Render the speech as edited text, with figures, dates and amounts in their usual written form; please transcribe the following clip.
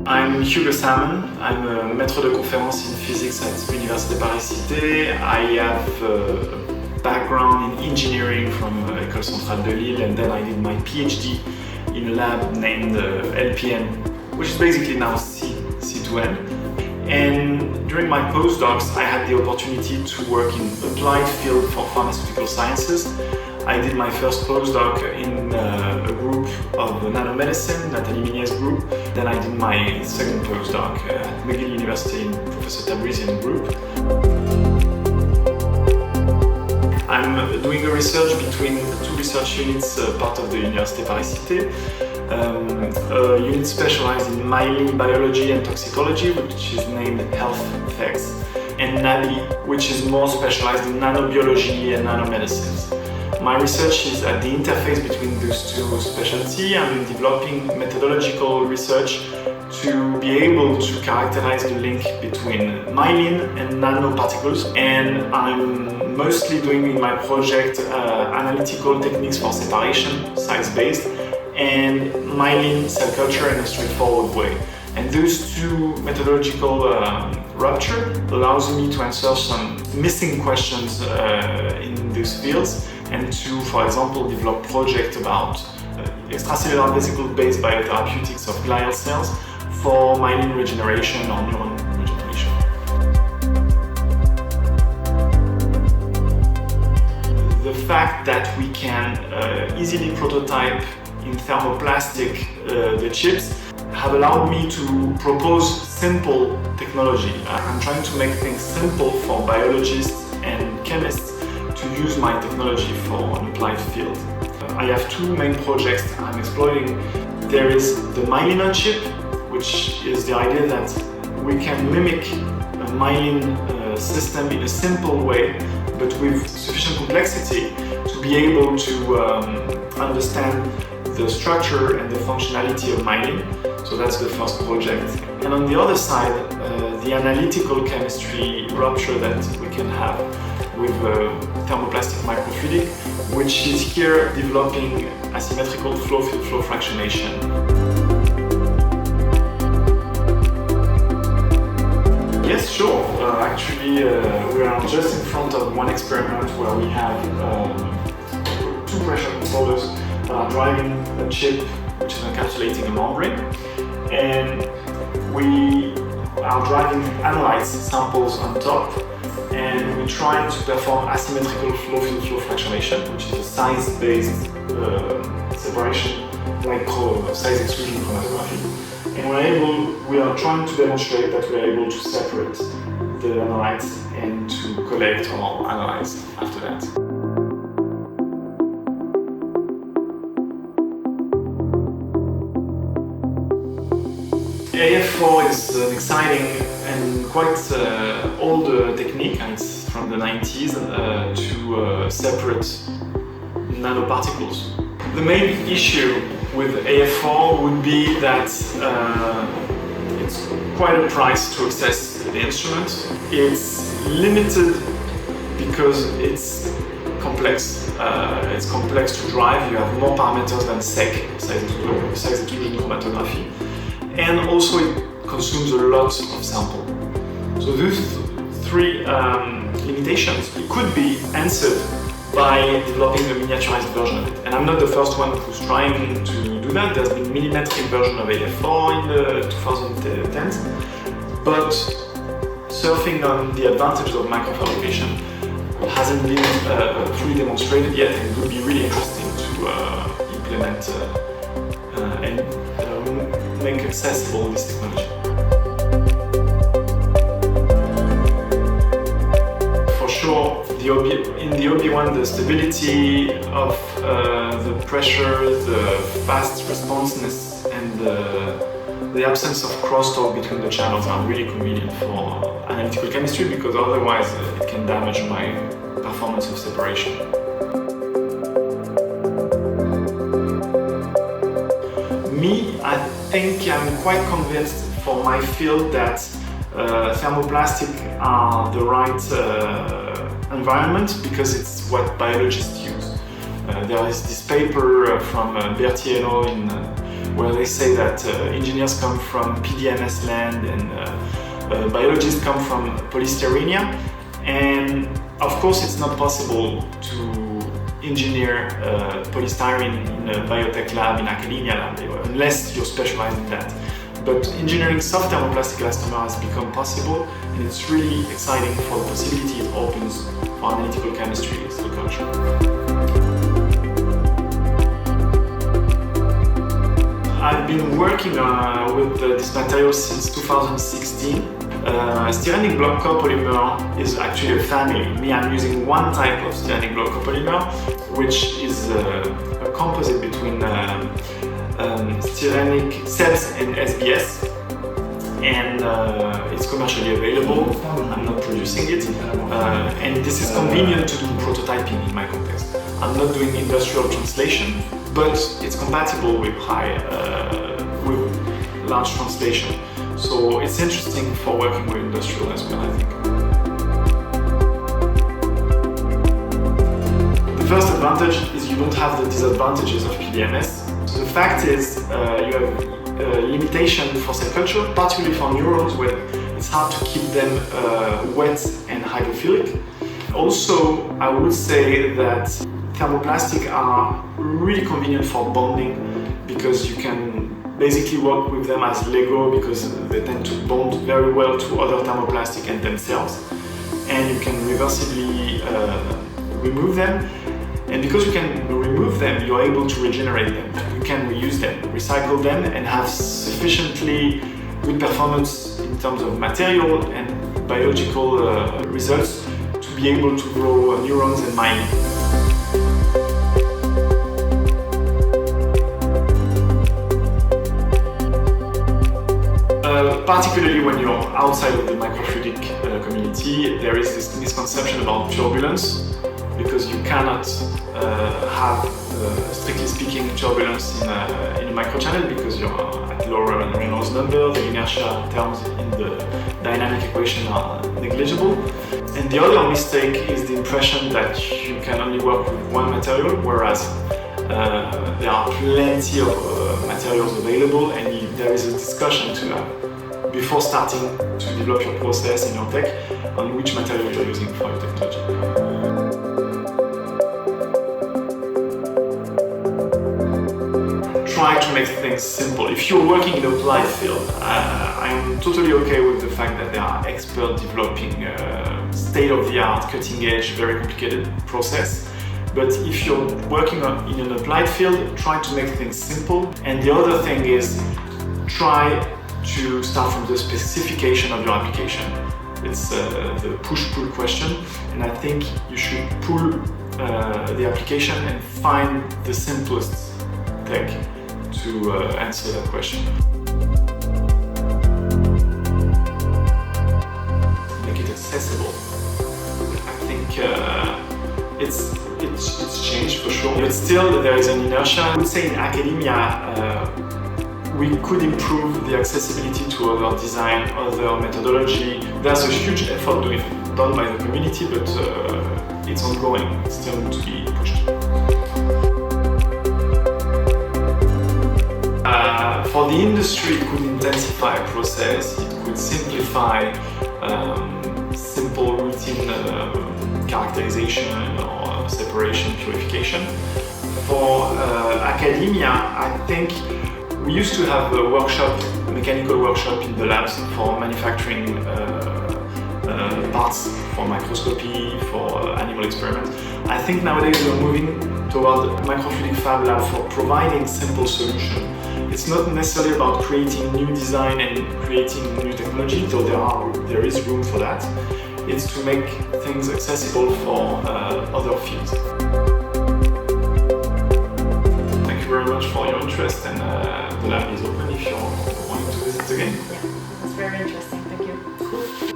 I'm Hugo Salmon. I'm a maître de conférence in physics at Université Paris Cité. I have a background in engineering from École Centrale de Lille, and then I did my PhD in a lab named LPN, which is basically now C2N. And during my postdocs, I had the opportunity to work in applied field for pharmaceutical sciences. I did my first postdoc in a group of nanomedicine, Nathalie Mignet's group. Then I did my second postdoc at McGill University in Professor Tabrizian group. I'm doing a research between two research units, part of the Université Paris Cité. A unit specialized in myelin biology and toxicology, which is named Health Effects, and NABI, which is more specialized in nanobiology and nanomedicines. My research is at the interface between those two specialties. I'm developing methodological research to be able to characterize the link between myelin and nanoparticles, and I'm mostly doing in my project analytical techniques for separation, size-based, and myelin cell culture in a straightforward way. And those two methodological rupture allows me to answer some missing questions in those fields, and to, for example, develop projects about extracellular vesicle-based biotherapeutics of glial cells for myelin regeneration or neuron regeneration. The fact that we can easily prototype in thermoplastic the chips have allowed me to propose simple technology. I'm trying to make things simple for biologists and chemists to use my technology for an applied field. I have two main projects I'm exploring. There is the myelin-on-chip, which is the idea that we can mimic a myelin system in a simple way, but with sufficient complexity to be able to understand the structure and the functionality of myelin. So that's the first project. And on the other side, the analytical chemistry rupture that we can have with thermoplastic microfluidic, which is here developing asymmetrical flow fractionation. Yes, sure. Actually, we are just in front of one experiment where we have two pressure controllers that are driving a chip which is encapsulating a membrane, and we are driving analytes samples on top, and we're trying to perform asymmetrical flow fractionation, which is a size-based separation, like size exclusion chromatography. And we are trying to demonstrate that we are able to separate the analytes and to collect or analyze after that. AF4 is an exciting and quite old technique, and it's from the 90s, to separate nanoparticles. The main issue with AF4 would be that it's quite a price to access the instrument. It's limited because it's complex. It's complex to drive. You have more parameters than SEC, size exclusion chromatography. And also it consumes a lot of sample. So those three limitations could be answered by developing a miniaturized version of it. And I'm not the first one who's trying to do that. There's been millimetric version of AF4 in the 2010s, but surfing on the advantages of microfabrication hasn't been fully demonstrated yet, and it would be really interesting to implement and make accessible this technology. For sure, in the OB1, the stability of the pressure, the fast responsiveness, and the absence of crosstalk between the channels are really convenient for analytical chemistry, because otherwise it can damage my performance of separation. I think I'm quite convinced for my field that thermoplastic are the right environment, because it's what biologists use. There is this paper from Berthier in where they say that engineers come from PDMS land and biologists come from polystyrenia. And of course it's not possible to engineer polystyrene in a biotech lab, in academia lab, unless you're specialized in that. But engineering soft thermoplastic elastomer has become possible, and it's really exciting for the possibility it opens for analytical chemistry in cell culture. I've been working with this material since 2016. Styrenic block copolymer is actually a family. Me, I'm using one type of styrenic block copolymer, which is a composite between styrenic cells and SBS, and it's commercially available. I'm not producing it, and this is convenient to do prototyping in my context. I'm not doing industrial translation, but it's compatible with with large translation. So it's interesting for working with industrial as well, I think. The first advantage is you don't have the disadvantages of PDMS. So the fact is you have limitation for cell culture, particularly for neurons, where it's hard to keep them wet and hydrophilic. Also, I would say that thermoplastic are really convenient for bonding, because you can basically work with them as Lego, because they tend to bond very well to other thermoplastic and themselves, and you can reversibly remove them. And because you can remove them, you're able to regenerate them. You can reuse them, recycle them, and have sufficiently good performance in terms of material and biological results to be able to grow neurons and myelin. Particularly when you're outside of the microfluidic community, there is this misconception about turbulence, because you cannot have, strictly speaking, turbulence in a microchannel, because you're at lower Reynolds number, the inertia terms in the dynamic equation are negligible. And the other mistake is the impression that you can only work with one material, whereas there are plenty of materials available, and there is a discussion to have before starting to develop your process and your tech on which material you're using for your technology. Try to make things simple. If you're working in applied field, I'm totally okay with the fact that there are experts developing state-of-the-art, cutting-edge, very complicated process. But if you're working in an applied field, try to make things simple. And the other thing is, try to start from the specification of your application. It's the push-pull question, and I think you should pull the application and find the simplest tech to answer that question. Make it accessible. I think it's changed for sure, but still there is an inertia. I would say in academia we could improve the accessibility to other design, other methodology. There's a huge effort done by the community, but it's ongoing. It's still to be pushed. For the industry, it could intensify process, it could simplify simple routine characterization or separation, purification. For academia, I think we used to have a workshop, a mechanical workshop in the labs for manufacturing parts for microscopy, for animal experiments. I think nowadays we're moving toward a microfluidic fab lab for providing simple solutions. It's not necessarily about creating new design and creating new technology, though there is room for that. It's to make things accessible for other fields. Thank you very much for your interest, and the lab is open if you're wanting to visit again. Yeah, that's very interesting. Thank you. Cool.